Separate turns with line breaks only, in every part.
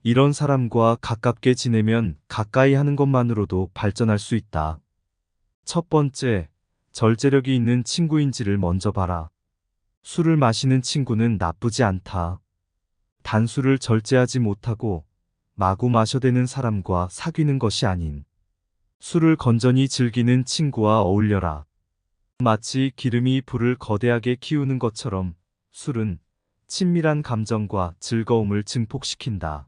이런 사람과 가깝게 지내면 가까이 하는 것만으로도 발전할 수 있다. 첫 번째, 절제력이 있는 친구인지를 먼저 봐라. 술을 마시는 친구는 나쁘지 않다. 단술을 절제하지 못하고 마구 마셔대는 사람과 사귀는 것이 아닌 술을 건전히 즐기는 친구와 어울려라. 마치 기름이 불을 거대하게 키우는 것처럼 술은 친밀한 감정과 즐거움을 증폭시킨다.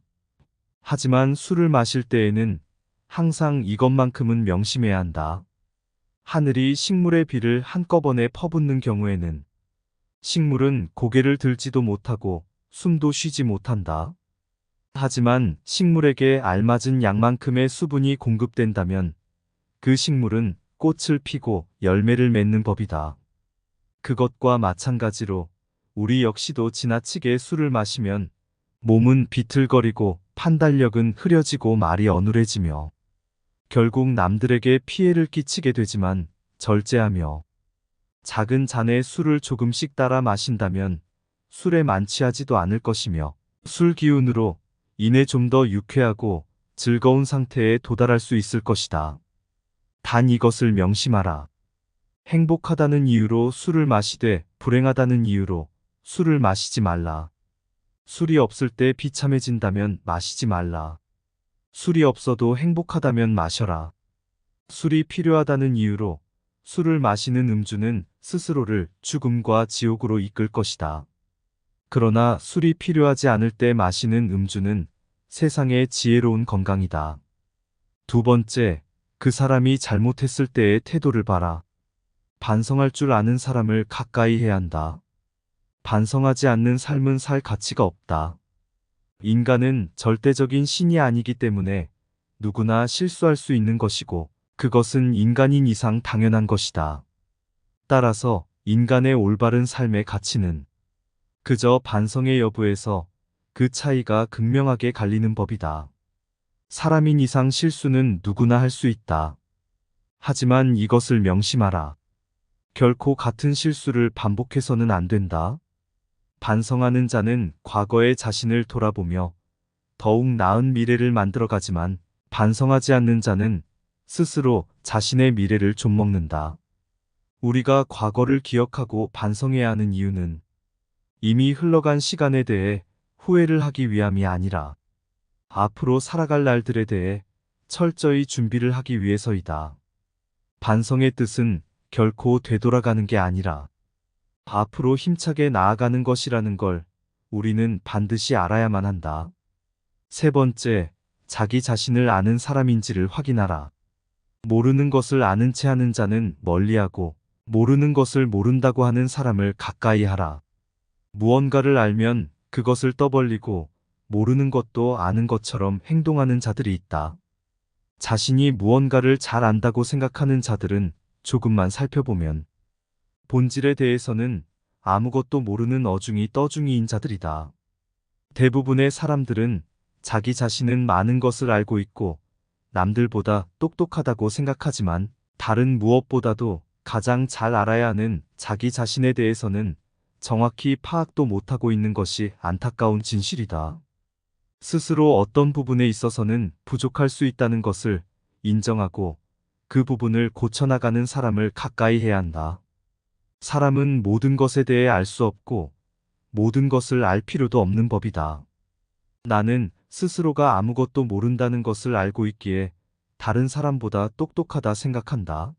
하지만 술을 마실 때에는 항상 이것만큼은 명심해야 한다. 하늘이 식물의 비를 한꺼번에 퍼붓는 경우에는 식물은 고개를 들지도 못하고 숨도 쉬지 못한다. 하지만 식물에게 알맞은 양만큼의 수분이 공급된다면 그 식물은 꽃을 피고 열매를 맺는 법이다. 그것과 마찬가지로 우리 역시도 지나치게 술을 마시면 몸은 비틀거리고 판단력은 흐려지고 말이 어눌해지며 결국 남들에게 피해를 끼치게 되지만 절제하며 작은 잔에 술을 조금씩 따라 마신다면 술에 만취하지도 않을 것이며 술 기운으로 인해 좀 더 유쾌하고 즐거운 상태에 도달할 수 있을 것이다. 단 이것을 명심하라. 행복하다는 이유로 술을 마시되 불행하다는 이유로 술을 마시지 말라. 술이 없을 때 비참해진다면 마시지 말라. 술이 없어도 행복하다면 마셔라. 술이 필요하다는 이유로 술을 마시는 음주는 스스로를 죽음과 지옥으로 이끌 것이다. 그러나 술이 필요하지 않을 때 마시는 음주는 세상의 지혜로운 건강이다. 두 번째, 그 사람이 잘못했을 때의 태도를 봐라. 반성할 줄 아는 사람을 가까이 해야 한다. 반성하지 않는 삶은 살 가치가 없다. 인간은 절대적인 신이 아니기 때문에 누구나 실수할 수 있는 것이고 그것은 인간인 이상 당연한 것이다. 따라서 인간의 올바른 삶의 가치는 그저 반성의 여부에서 그 차이가 극명하게 갈리는 법이다. 사람인 이상 실수는 누구나 할 수 있다. 하지만 이것을 명심하라. 결코 같은 실수를 반복해서는 안 된다. 반성하는 자는 과거의 자신을 돌아보며 더욱 나은 미래를 만들어가지만 반성하지 않는 자는 스스로 자신의 미래를 좀먹는다. 우리가 과거를 기억하고 반성해야 하는 이유는 이미 흘러간 시간에 대해 후회를 하기 위함이 아니라 앞으로 살아갈 날들에 대해 철저히 준비를 하기 위해서이다. 반성의 뜻은 결코 되돌아가는 게 아니라 앞으로 힘차게 나아가는 것이라는 걸 우리는 반드시 알아야만 한다. 세 번째, 자기 자신을 아는 사람인지를 확인하라. 모르는 것을 아는 채 하는 자는 멀리하고 모르는 것을 모른다고 하는 사람을 가까이 하라. 무언가를 알면 그것을 떠벌리고 모르는 것도 아는 것처럼 행동하는 자들이 있다. 자신이 무언가를 잘 안다고 생각하는 자들은 조금만 살펴보면 본질에 대해서는 아무것도 모르는 어중이 떠중이인 자들이다. 대부분의 사람들은 자기 자신은 많은 것을 알고 있고 남들보다 똑똑하다고 생각하지만 다른 무엇보다도 가장 잘 알아야 하는 자기 자신에 대해서는 정확히 파악도 못하고 있는 것이 안타까운 진실이다. 스스로 어떤 부분에 있어서는 부족할 수 있다는 것을 인정하고 그 부분을 고쳐나가는 사람을 가까이 해야 한다. 사람은 모든 것에 대해 알 수 없고 모든 것을 알 필요도 없는 법이다. 나는 스스로가 아무것도 모른다는 것을 알고 있기에 다른 사람보다 똑똑하다 생각한다.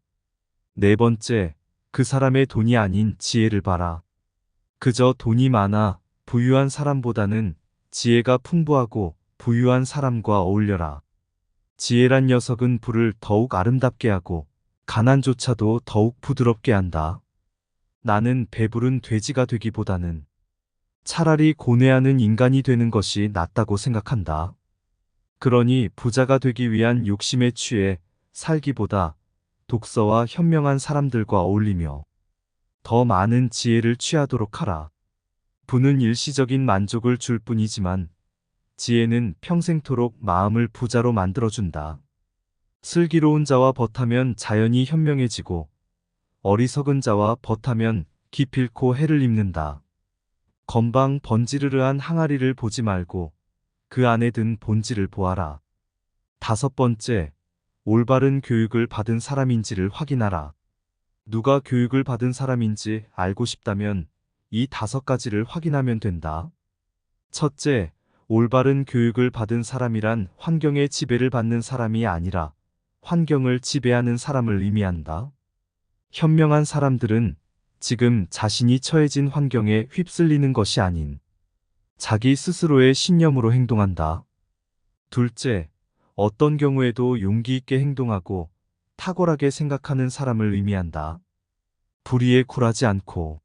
네 번째, 그 사람의 돈이 아닌 지혜를 봐라. 그저 돈이 많아 부유한 사람보다는 지혜가 풍부하고 부유한 사람과 어울려라. 지혜란 녀석은 불을 더욱 아름답게 하고 가난조차도 더욱 부드럽게 한다. 나는 배부른 돼지가 되기보다는 차라리 고뇌하는 인간이 되는 것이 낫다고 생각한다. 그러니 부자가 되기 위한 욕심에 취해 살기보다 독서와 현명한 사람들과 어울리며 더 많은 지혜를 취하도록 하라. 부는 일시적인 만족을 줄 뿐이지만 지혜는 평생토록 마음을 부자로 만들어준다. 슬기로운 자와 벗하면 자연이 현명해지고 어리석은 자와 벗하면 기필코 해를 입는다. 건방 번지르르한 항아리를 보지 말고 그 안에 든 본질을 보아라. 5번째, 올바른 교육을 받은 사람인지를 확인하라. 누가 교육을 받은 사람인지 알고 싶다면 이 5가지를 확인하면 된다. 첫째, 올바른 교육을 받은 사람이란 환경의 지배를 받는 사람이 아니라 환경을 지배하는 사람을 의미한다. 현명한 사람들은 지금 자신이 처해진 환경에 휩쓸리는 것이 아닌 자기 스스로의 신념으로 행동한다. 둘째, 어떤 경우에도 용기 있게 행동하고 탁월하게 생각하는 사람을 의미한다. 불의에 굴하지 않고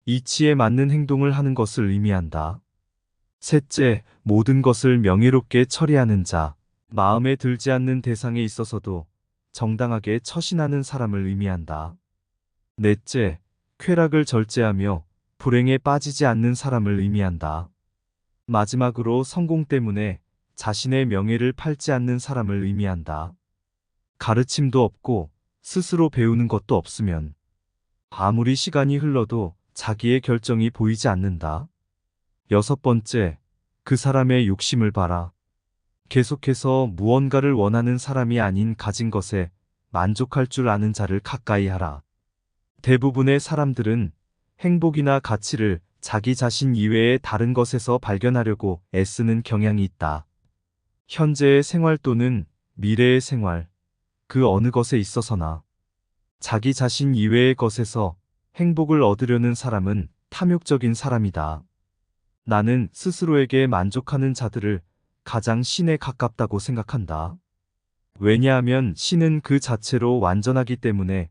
이치에 맞는 행동을 하는 것을 의미한다. 셋째, 모든 것을 명예롭게 처리하는 자, 마음에 들지 않는 대상에 있어서도 정당하게 처신하는 사람을 의미한다. 넷째, 쾌락을 절제하며 불행에 빠지지 않는 사람을 의미한다. 마지막으로 성공 때문에 자신의 명예를 팔지 않는 사람을 의미한다. 가르침도 없고 스스로 배우는 것도 없으면 아무리 시간이 흘러도 자기의 결정이 보이지 않는다. 6번째, 그 사람의 욕심을 봐라. 계속해서 무언가를 원하는 사람이 아닌 가진 것에 만족할 줄 아는 자를 가까이 하라. 대부분의 사람들은 행복이나 가치를 자기 자신 이외의 다른 것에서 발견하려고 애쓰는 경향이 있다. 현재의 생활 또는 미래의 생활, 그 어느 것에 있어서나 자기 자신 이외의 것에서 행복을 얻으려는 사람은 탐욕적인 사람이다. 나는 스스로에게 만족하는 자들을 가장 신에 가깝다고 생각한다. 왜냐하면 신은 그 자체로 완전하기 때문에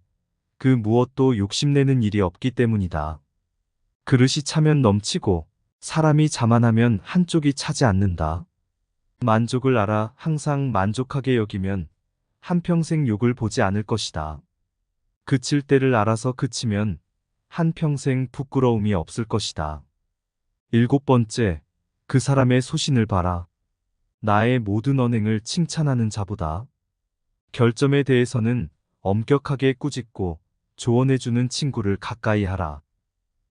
그 무엇도 욕심내는 일이 없기 때문이다. 그릇이 차면 넘치고 사람이 자만하면 한쪽이 차지 않는다. 만족을 알아 항상 만족하게 여기면 한평생 욕을 보지 않을 것이다. 그칠 때를 알아서 그치면 한평생 부끄러움이 없을 것이다. 7번째, 그 사람의 소신을 봐라. 나의 모든 언행을 칭찬하는 자보다 결점에 대해서는 엄격하게 꾸짖고 조언해주는 친구를 가까이 하라.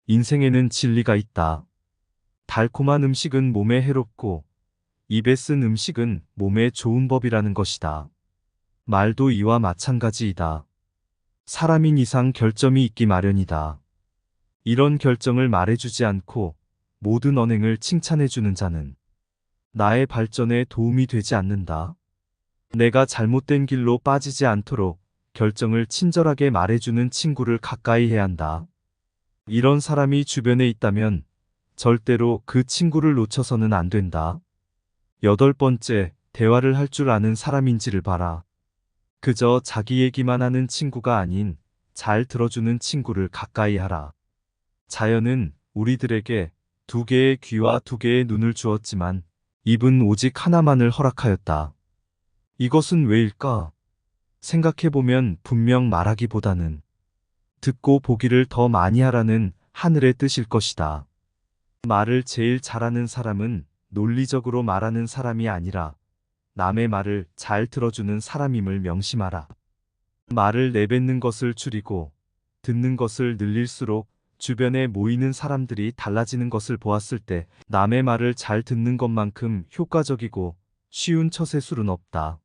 인생에는 진리가 있다. 달콤한 음식은 몸에 해롭고 입에 쓴 음식은 몸에 좋은 법이라는 것이다. 말도 이와 마찬가지이다. 사람인 이상 결점이 있기 마련이다. 이런 결정을 말해주지 않고 모든 언행을 칭찬해주는 자는 나의 발전에 도움이 되지 않는다. 내가 잘못된 길로 빠지지 않도록 결정을 친절하게 말해주는 친구를 가까이 해야 한다. 이런 사람이 주변에 있다면 절대로 그 친구를 놓쳐서는 안 된다. 8번째, 대화를 할 줄 아는 사람인지를 봐라. 그저 자기 얘기만 하는 친구가 아닌 잘 들어주는 친구를 가까이 하라. 자연은 우리들에게 2개의 귀와 2개의 눈을 주었지만 입은 오직 하나만을 허락하였다. 이것은 왜일까? 생각해보면 분명 말하기보다는 듣고 보기를 더 많이 하라는 하늘의 뜻일 것이다. 말을 제일 잘하는 사람은 논리적으로 말하는 사람이 아니라 남의 말을 잘 들어주는 사람임을 명심하라. 말을 내뱉는 것을 줄이고 듣는 것을 늘릴수록 주변에 모이는 사람들이 달라지는 것을 보았을 때 남의 말을 잘 듣는 것만큼 효과적이고 쉬운 처세술은 없다.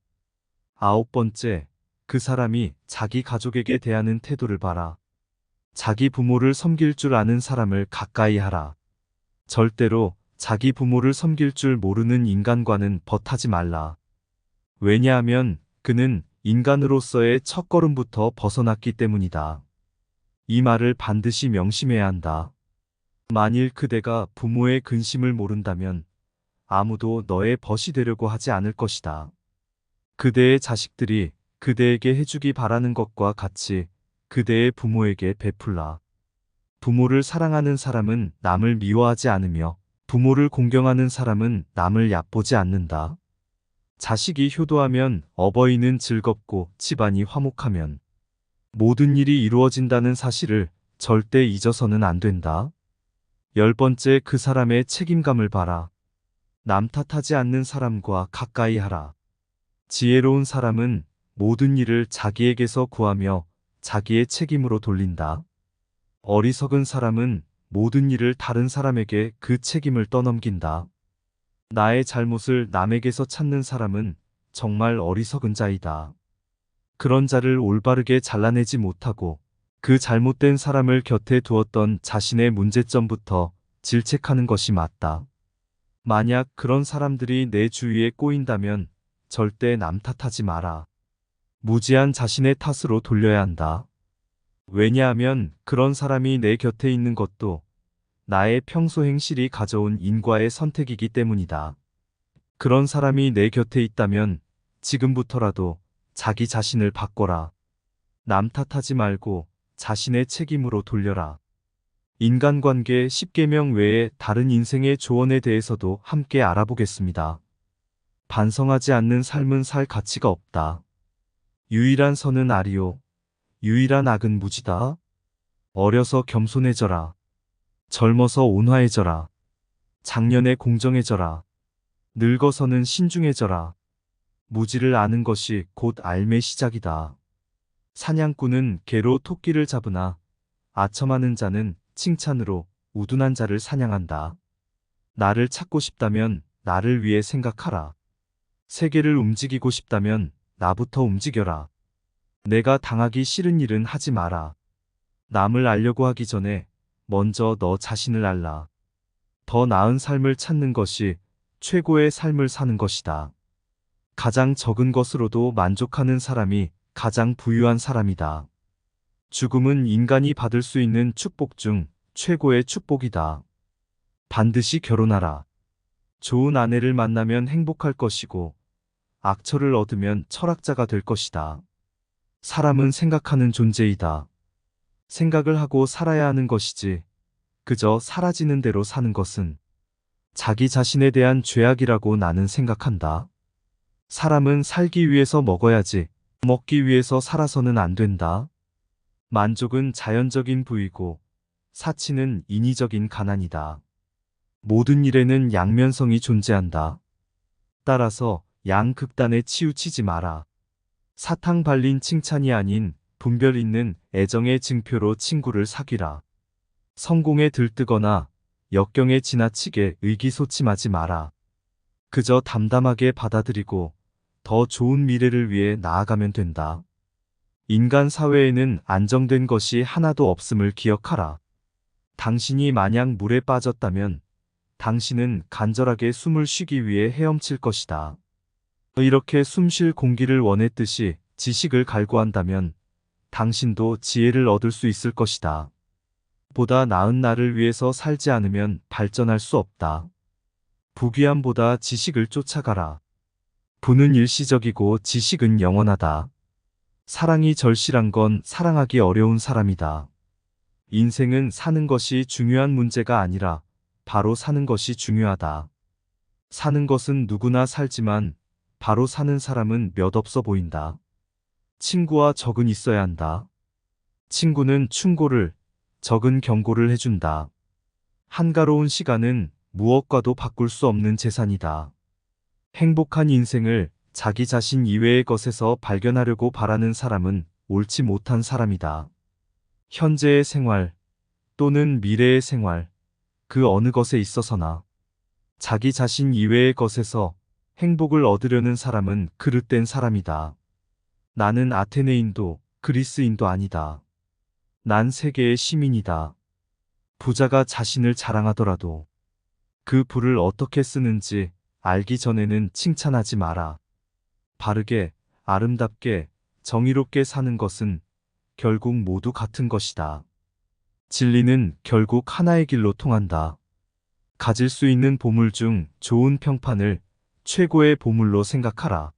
9번째, 그 사람이 자기 가족에게 대하는 태도를 봐라. 자기 부모를 섬길 줄 아는 사람을 가까이 하라. 절대로 자기 부모를 섬길 줄 모르는 인간과는 벗하지 말라. 왜냐하면 그는 인간으로서의 첫걸음부터 벗어났기 때문이다. 이 말을 반드시 명심해야 한다. 만일 그대가 부모의 근심을 모른다면 아무도 너의 벗이 되려고 하지 않을 것이다. 그대의 자식들이 그대에게 해주기 바라는 것과 같이 그대의 부모에게 베풀라. 부모를 사랑하는 사람은 남을 미워하지 않으며 부모를 공경하는 사람은 남을 얕보지 않는다. 자식이 효도하면 어버이는 즐겁고 집안이 화목하면 모든 일이 이루어진다는 사실을 절대 잊어서는 안 된다. 10번째, 그 사람의 책임감을 봐라. 남 탓하지 않는 사람과 가까이 하라. 지혜로운 사람은 모든 일을 자기에게서 구하며 자기의 책임으로 돌린다. 어리석은 사람은 모든 일을 다른 사람에게 그 책임을 떠넘긴다. 나의 잘못을 남에게서 찾는 사람은 정말 어리석은 자이다. 그런 자를 올바르게 잘라내지 못하고 그 잘못된 사람을 곁에 두었던 자신의 문제점부터 질책하는 것이 맞다. 만약 그런 사람들이 내 주위에 꼬인다면 절대 남 탓하지 마라. 무지한 자신의 탓으로 돌려야 한다. 왜냐하면 그런 사람이 내 곁에 있는 것도 나의 평소 행실이 가져온 인과의 선택이기 때문이다. 그런 사람이 내 곁에 있다면 지금부터라도 자기 자신을 바꿔라. 남 탓하지 말고 자신의 책임으로 돌려라. 인간관계 10계명 외에 다른 인생의 조언에 대해서도 함께 알아보겠습니다. 반성하지 않는 삶은 살 가치가 없다. 유일한 선은 아리오. 유일한 악은 무지다. 어려서 겸손해져라. 젊어서 온화해져라. 장년에 공정해져라. 늙어서는 신중해져라. 무지를 아는 것이 곧 알매 시작이다. 사냥꾼은 개로 토끼를 잡으나 아첨하는 자는 칭찬으로 우둔한 자를 사냥한다. 나를 찾고 싶다면 나를 위해 생각하라. 세계를 움직이고 싶다면 나부터 움직여라. 내가 당하기 싫은 일은 하지 마라. 남을 알려고 하기 전에 먼저 너 자신을 알라. 더 나은 삶을 찾는 것이 최고의 삶을 사는 것이다. 가장 적은 것으로도 만족하는 사람이 가장 부유한 사람이다. 죽음은 인간이 받을 수 있는 축복 중 최고의 축복이다. 반드시 결혼하라. 좋은 아내를 만나면 행복할 것이고 악처를 얻으면 철학자가 될 것이다. 사람은 생각하는 존재이다. 생각을 하고 살아야 하는 것이지 그저 사라지는 대로 사는 것은 자기 자신에 대한 죄악이라고 나는 생각한다. 사람은 살기 위해서 먹어야지 먹기 위해서 살아서는 안 된다. 만족은 자연적인 부이고 사치는 인위적인 가난이다. 모든 일에는 양면성이 존재한다. 따라서 양극단에 치우치지 마라. 사탕 발린 칭찬이 아닌 분별 있는 애정의 증표로 친구를 사귀라. 성공에 들뜨거나 역경에 지나치게 의기소침하지 마라. 그저 담담하게 받아들이고 더 좋은 미래를 위해 나아가면 된다. 인간 사회에는 안정된 것이 하나도 없음을 기억하라. 당신이 만약 물에 빠졌다면 당신은 간절하게 숨을 쉬기 위해 헤엄칠 것이다. 이렇게 숨 쉴 공기를 원했듯이 지식을 갈구한다면 당신도 지혜를 얻을 수 있을 것이다. 보다 나은 나를 위해서 살지 않으면 발전할 수 없다. 부귀함보다 지식을 쫓아가라. 부는 일시적이고 지식은 영원하다. 사랑이 절실한 건 사랑하기 어려운 사람이다. 인생은 사는 것이 중요한 문제가 아니라 바로 사는 것이 중요하다. 사는 것은 누구나 살지만 바로 사는 사람은 몇 없어 보인다. 친구와 적은 있어야 한다. 친구는 충고를, 적은 경고를 해준다. 한가로운 시간은 무엇과도 바꿀 수 없는 재산이다. 행복한 인생을 자기 자신 이외의 것에서 발견하려고 바라는 사람은 옳지 못한 사람이다. 현재의 생활 또는 미래의 생활, 그 어느 것에 있어서나 자기 자신 이외의 것에서 행복을 얻으려는 사람은 그릇된 사람이다. 나는 아테네인도 그리스인도 아니다. 난 세계의 시민이다. 부자가 자신을 자랑하더라도 그 부를 어떻게 쓰는지 알기 전에는 칭찬하지 마라. 바르게, 아름답게, 정의롭게 사는 것은 결국 모두 같은 것이다. 진리는 결국 하나의 길로 통한다. 가질 수 있는 보물 중 좋은 평판을 최고의 보물로 생각하라.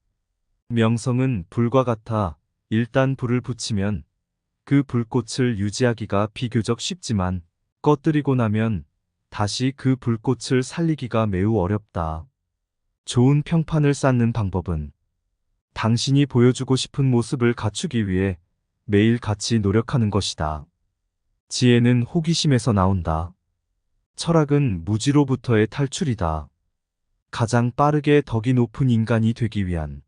명성은 불과 같아 일단 불을 붙이면 그 불꽃을 유지하기가 비교적 쉽지만 꺼뜨리고 나면 다시 그 불꽃을 살리기가 매우 어렵다. 좋은 평판을 쌓는 방법은 당신이 보여주고 싶은 모습을 갖추기 위해 매일 같이 노력하는 것이다. 지혜는 호기심에서 나온다. 철학은 무지로부터의 탈출이다. 가장 빠르게 덕이 높은 인간이 되기 위한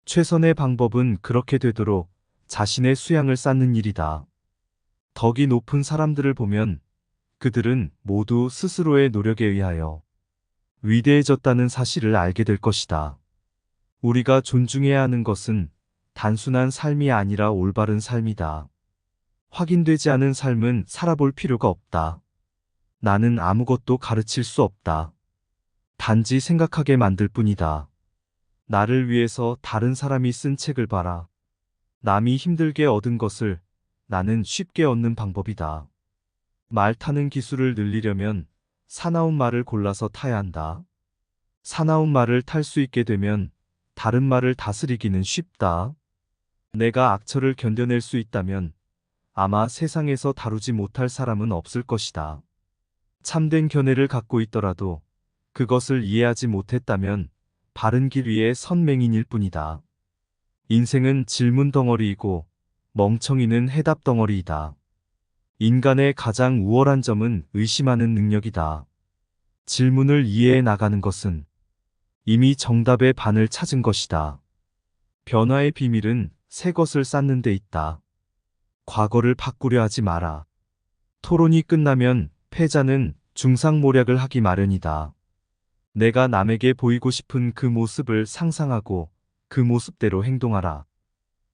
최선의 방법은 그렇게 되도록 자신의 수양을 쌓는 일이다. 덕이 높은 사람들을 보면 그들은 모두 스스로의 노력에 의하여 위대해졌다는 사실을 알게 될 것이다. 우리가 존중해야 하는 것은 단순한 삶이 아니라 올바른 삶이다. 확인되지 않은 삶은 살아볼 필요가 없다. 나는 아무것도 가르칠 수 없다. 단지 생각하게 만들 뿐이다. 나를 위해서 다른 사람이 쓴 책을 봐라. 남이 힘들게 얻은 것을 나는 쉽게 얻는 방법이다. 말 타는 기술을 늘리려면 사나운 말을 골라서 타야 한다. 사나운 말을 탈 수 있게 되면 다른 말을 다스리기는 쉽다. 내가 악처를 견뎌낼 수 있다면 아마 세상에서 다루지 못할 사람은 없을 것이다. 참된 견해를 갖고 있더라도 그것을 이해하지 못했다면 바른 길 위에 선 맹인일 뿐이다. 인생은 질문 덩어리이고 멍청이는 해답 덩어리이다. 인간의 가장 우월한 점은 의심하는 능력이다. 질문을 이해해 나가는 것은 이미 정답의 반을 찾은 것이다. 변화의 비밀은 새 것을 쌓는 데 있다. 과거를 바꾸려 하지 마라. 토론이 끝나면 패자는 중상모략을 하기 마련이다. 내가 남에게 보이고 싶은 그 모습을 상상하고 그 모습대로 행동하라.